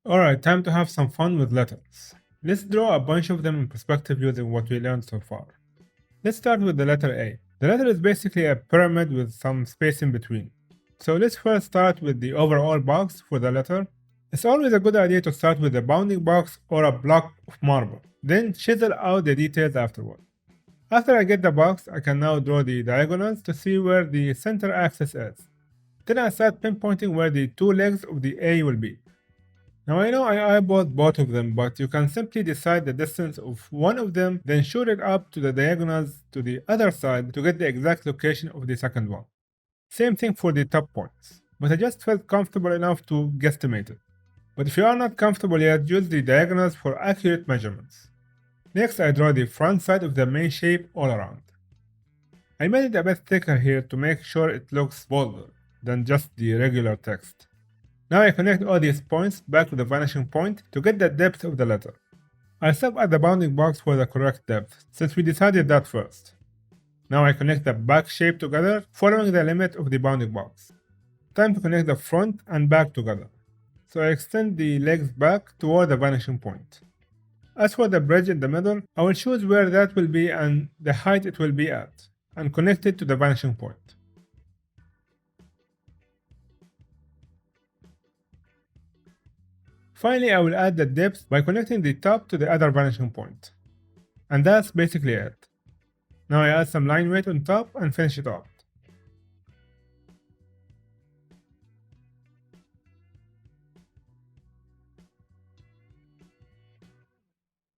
Alright, time to have some fun with letters. Let's draw a bunch of them in perspective using what we learned so far. Let's start with the letter A. The letter is basically a pyramid with some space in between. So let's first start with the overall box for the letter. It's always a good idea to start with a bounding box or a block of marble, then chisel out the details afterward. After I get the box, I can now draw the diagonals to see where the center axis is. Then I start pinpointing where the two legs of the A will be. Now I know I eyeballed both of them, but you can simply decide the distance of one of them, then shoot it up to the diagonals to the other side to get the exact location of the second one. Same thing for the top points, but I just felt comfortable enough to guesstimate it. But if you are not comfortable yet, use the diagonals for accurate measurements. Next, I draw the front side of the main shape all around. I made it a bit thicker here to make sure it looks bolder than just the regular text. Now I connect all these points back to the vanishing point to get the depth of the letter. I stop at the bounding box for the correct depth, since we decided that first. Now I connect the back shape together, following the limit of the bounding box. Time to connect the front and back together. So I extend the legs back toward the vanishing point. As for the bridge in the middle, I will choose where that will be and the height it will be at, and connect it to the vanishing point. Finally, I will add the depth by connecting the top to the other vanishing point. And that's basically it. Now I add some line weight on top and finish it off.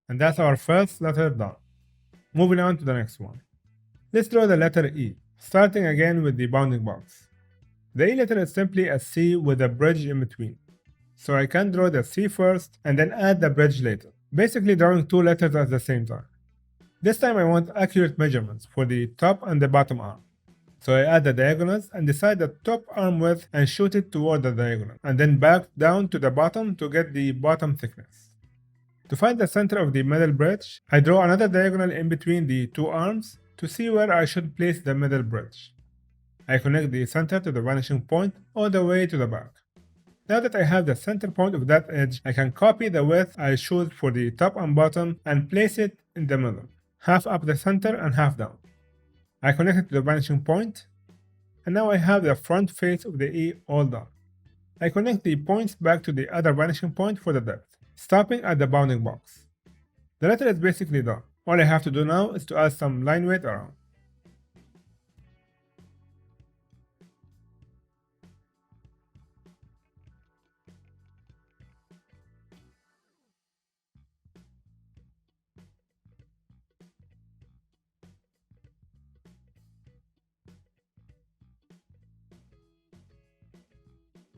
And that's our first letter done. Moving on to the next one. Let's draw the letter E, starting again with the bounding box. The E letter is simply a C with a bridge in between. So I can draw the C first and then add the bridge later, basically drawing two letters at the same time. This time I want accurate measurements for the top and the bottom arm. So I add the diagonals and decide the top arm width and shoot it toward the diagonal, and then back down to the bottom to get the bottom thickness. To find the center of the middle bridge, I draw another diagonal in between the two arms to see where I should place the middle bridge. I connect the center to the vanishing point all the way to the back. Now that I have the center point of that edge, I can copy the width I choose for the top and bottom and place it in the middle, half up the center and half down. I connect it to the vanishing point, and now I have the front face of the E all done. I connect the points back to the other vanishing point for the depth, stopping at the bounding box. The letter is basically done. All I have to do now is to add some line weight around.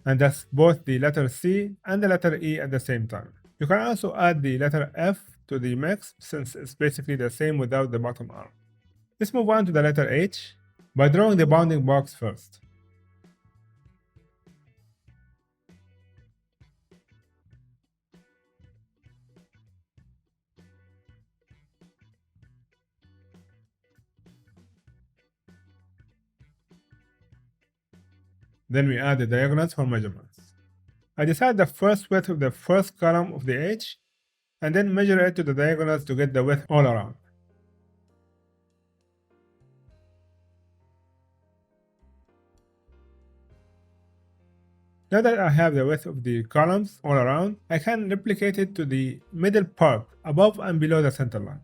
And that's both the letter C and the letter E at the same time. You can also add the letter F to the mix since it's basically the same without the bottom arm. Let's move on to the letter H by drawing the bounding box first. Then we add the diagonals for measurements. I decide the first width of the first column of the H and then measure it to the diagonals to get the width all around. Now that I have the width of the columns all around, I can replicate it to the middle part above and below the center line.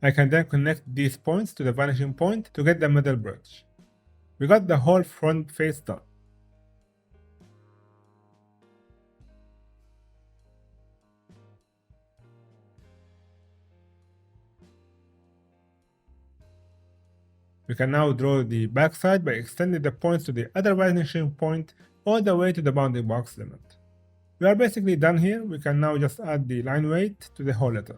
I can then connect these points to the vanishing point to get the middle bridge. We got the whole front face done. We can now draw the backside by extending the points to the other vanishing point all the way to the bounding box limit. We are basically done here. We can now just add the line weight to the whole letter.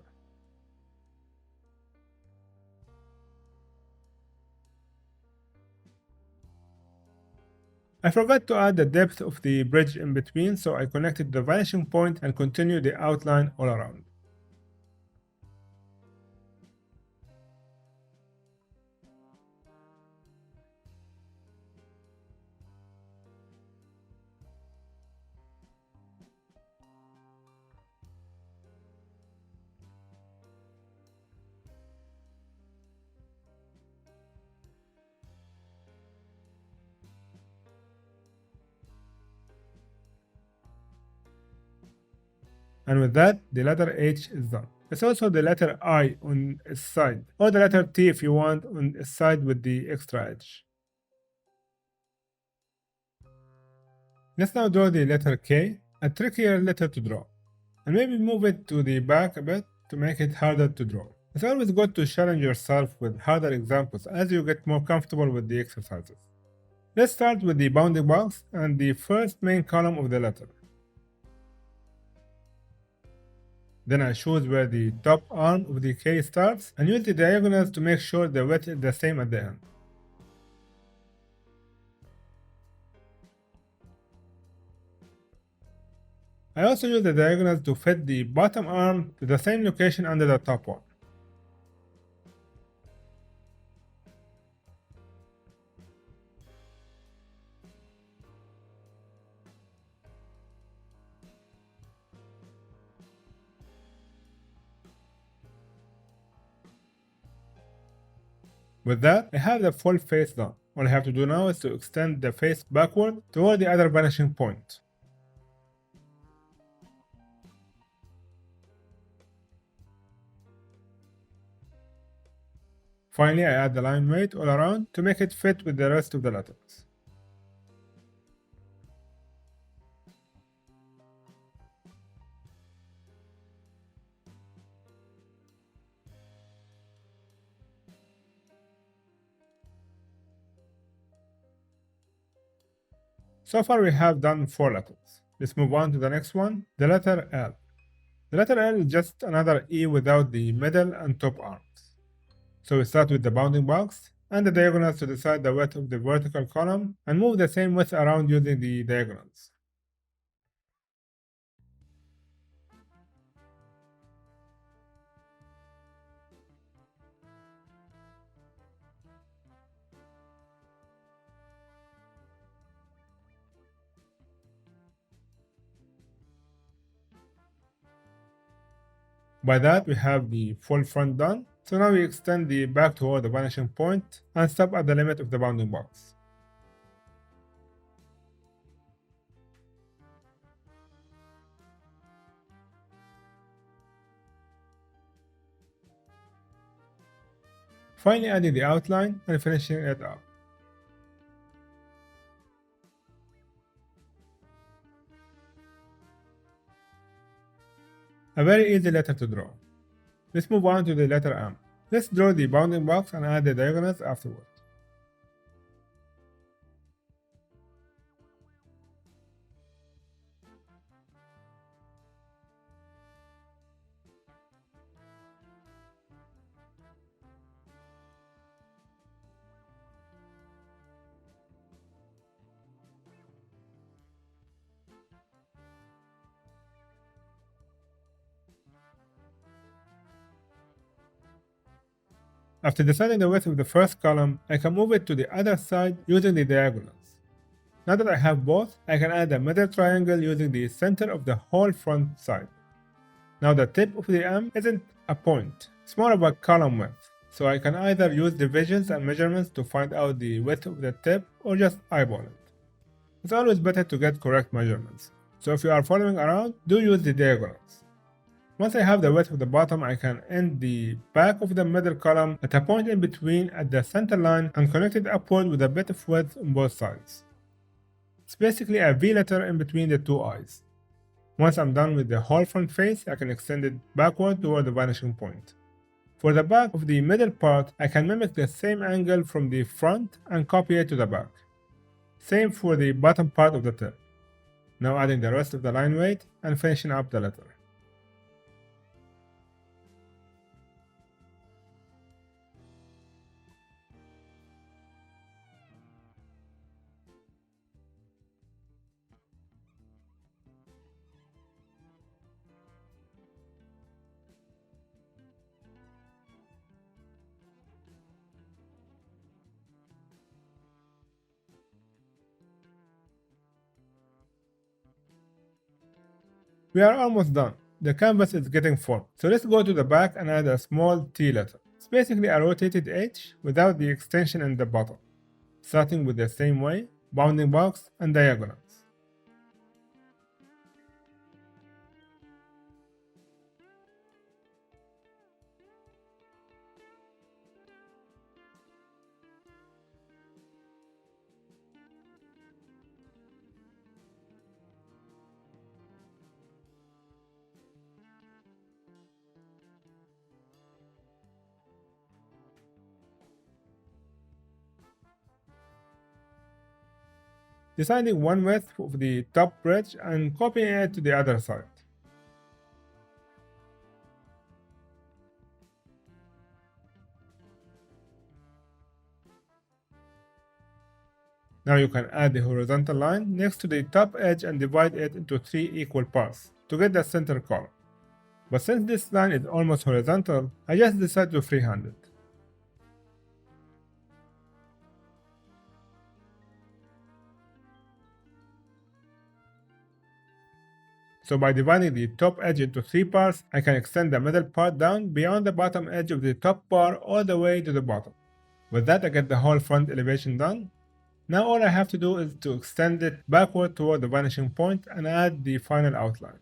I forgot to add the depth of the bridge in between, so I connected the vanishing point and continue the outline all around. And with that, the letter H is done. It's also the letter I on its side, or the letter T if you want on its side with the extra edge. Let's now draw the letter K, a trickier letter to draw, and maybe move it to the back a bit to make it harder to draw. It's always good to challenge yourself with harder examples as you get more comfortable with the exercises. Let's start with the bounding box and the first main column of the letter. Then I choose where the top arm of the K starts and use the diagonals to make sure the width is the same at the end. I also use the diagonals to fit the bottom arm to the same location under the top one. With that, I have the full face done. All I have to do now is to extend the face backward toward the other vanishing point. Finally, I add the line weight all around to make it fit with the rest of the letters. So far we have done 4 letters. Let's move on to the next one, the letter L. The letter L is just another E without the middle and top arms. So we start with the bounding box and the diagonals to decide the width of the vertical column and move the same width around using the diagonals. By that, we have the full front done. So now we extend the back toward the vanishing point and stop at the limit of the bounding box. Finally adding the outline and finishing it up. A very easy letter to draw. Let's move on to the letter M. Let's draw the bounding box and add the diagonals afterward. After deciding the width of the first column, I can move it to the other side using the diagonals. Now that I have both, I can add a middle triangle using the center of the whole front side. Now the tip of the M isn't a point, it's more of a column width, so I can either use divisions and measurements to find out the width of the tip or just eyeball it. It's always better to get correct measurements, so if you are following around, do use the diagonals. Once I have the width of the bottom, I can end the back of the middle column at a point in between at the center line and connect it upward with a bit of width on both sides. It's basically a V letter in between the two eyes. Once I'm done with the whole front face, I can extend it backward toward the vanishing point. For the back of the middle part, I can mimic the same angle from the front and copy it to the back. Same for the bottom part of the tip. Now adding the rest of the line weight and finishing up the letter. We are almost done. The canvas is getting full. So let's go to the back and add a small T letter. It's basically a rotated H without the extension in the bottom. Starting with the same way, bounding box and diagonals. deciding one width of the top bridge and copying it to the other side. Now you can add the horizontal line next to the top edge and divide it into 3 equal parts to get the center column. But since this line is almost horizontal, I just decided to freehand it. So by dividing the top edge into 3 parts, I can extend the middle part down beyond the bottom edge of the top bar all the way to the bottom. With that, I get the whole front elevation done. Now all I have to do is to extend it backward toward the vanishing point and add the final outline.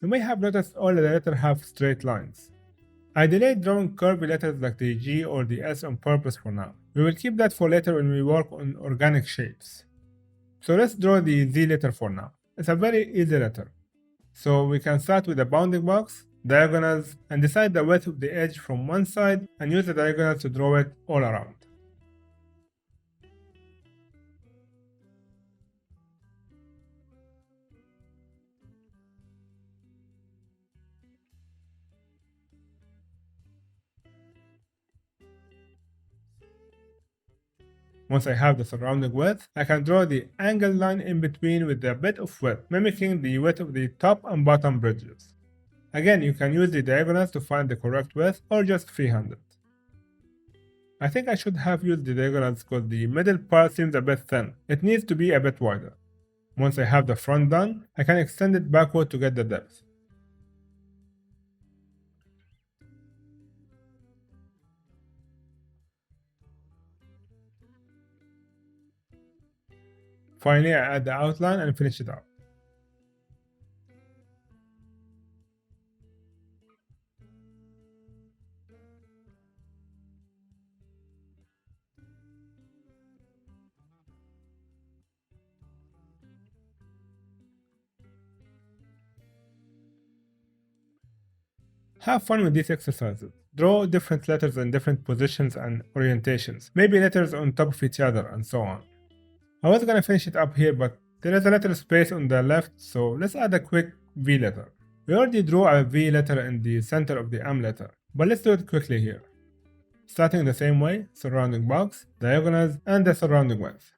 You may have noticed all the letters have straight lines. I delayed drawing curvy letters like the G or the S on purpose for now. We will keep that for later when we work on organic shapes. So let's draw the Z letter for now. It's a very easy letter. So we can start with a bounding box, diagonals, and decide the width of the edge from one side and use the diagonals to draw it all around. Once I have the surrounding width, I can draw the angled line in between with a bit of width, mimicking the width of the top and bottom bridges. Again, you can use the diagonals to find the correct width or just freehand it. I think I should have used the diagonals because the middle part seems a bit thin. It needs to be a bit wider. Once I have the front done, I can extend it backward to get the depth. Finally, I add the outline and finish it up. Have fun with these exercises. Draw different letters in different positions and orientations, maybe letters on top of each other, and so on. I was gonna finish it up here, but there is a letter space on the left, so let's add a quick V letter. We already drew a V letter in the center of the M letter, but let's do it quickly here. Starting the same way, surrounding box, diagonals, and the surrounding width.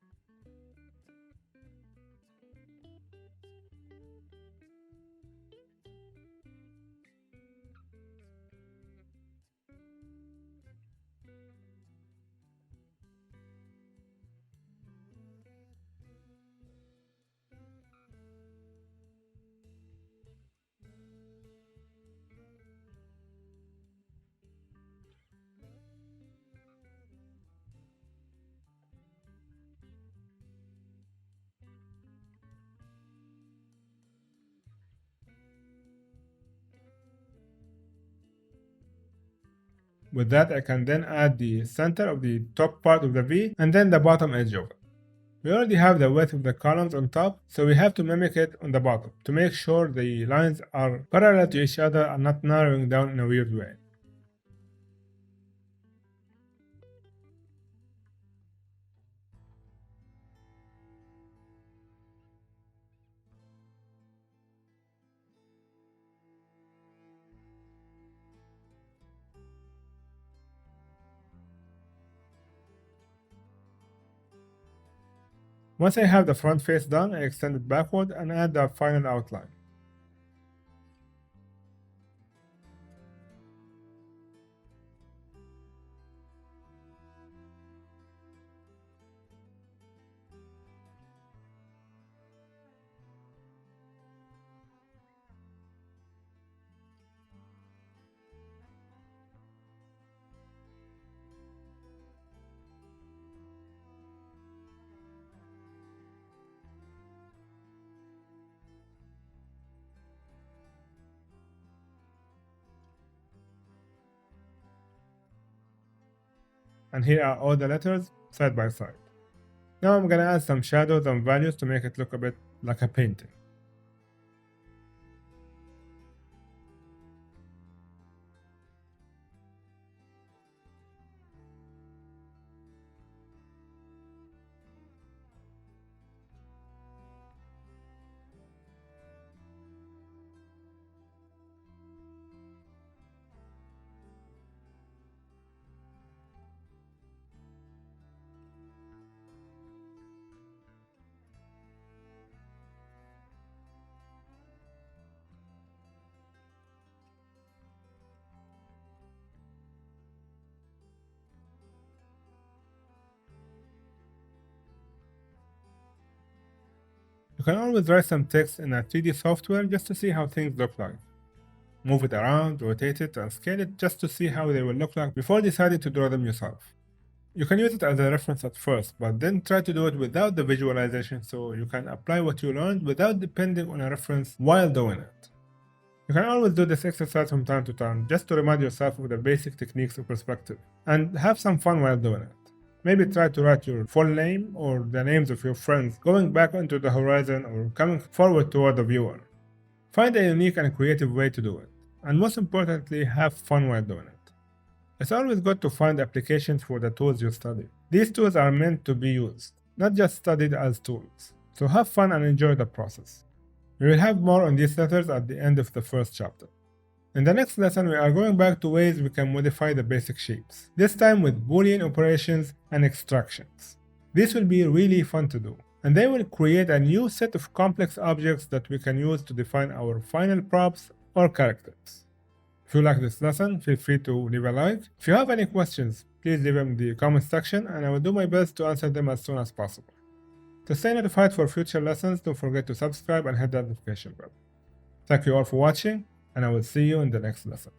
With that, I can then add the center of the top part of the V and then the bottom edge of it. We already have the width of the columns on top, so we have to mimic it on the bottom to make sure the lines are parallel to each other and not narrowing down in a weird way. Once I have the front face done, I extend it backward and add the final outline. And here are all the letters side by side. Now I'm gonna add some shadows and values to make it look a bit like a painting. You can always write some text in a 3D software just to see how things look like. Move it around, rotate it, and scale it just to see how they will look like before deciding to draw them yourself. You can use it as a reference at first, but then try to do it without the visualization so you can apply what you learned without depending on a reference while doing it. You can always do this exercise from time to time just to remind yourself of the basic techniques of perspective and have some fun while doing it. Maybe try to write your full name or the names of your friends going back into the horizon or coming forward toward the viewer. Find a unique and creative way to do it, and most importantly, have fun while doing it. It's always good to find applications for the tools you study. These tools are meant to be used, not just studied as tools. So have fun and enjoy the process. We will have more on these letters at the end of the first chapter. In the next lesson, we are going back to ways we can modify the basic shapes, this time with Boolean operations and extractions. This will be really fun to do, and they will create a new set of complex objects that we can use to define our final props or characters. If you like this lesson, feel free to leave a like. If you have any questions, please leave them in the comment section and I will do my best to answer them as soon as possible. To stay notified for future lessons, don't forget to subscribe and hit that notification bell. Thank you all for watching, and I will see you in the next lesson.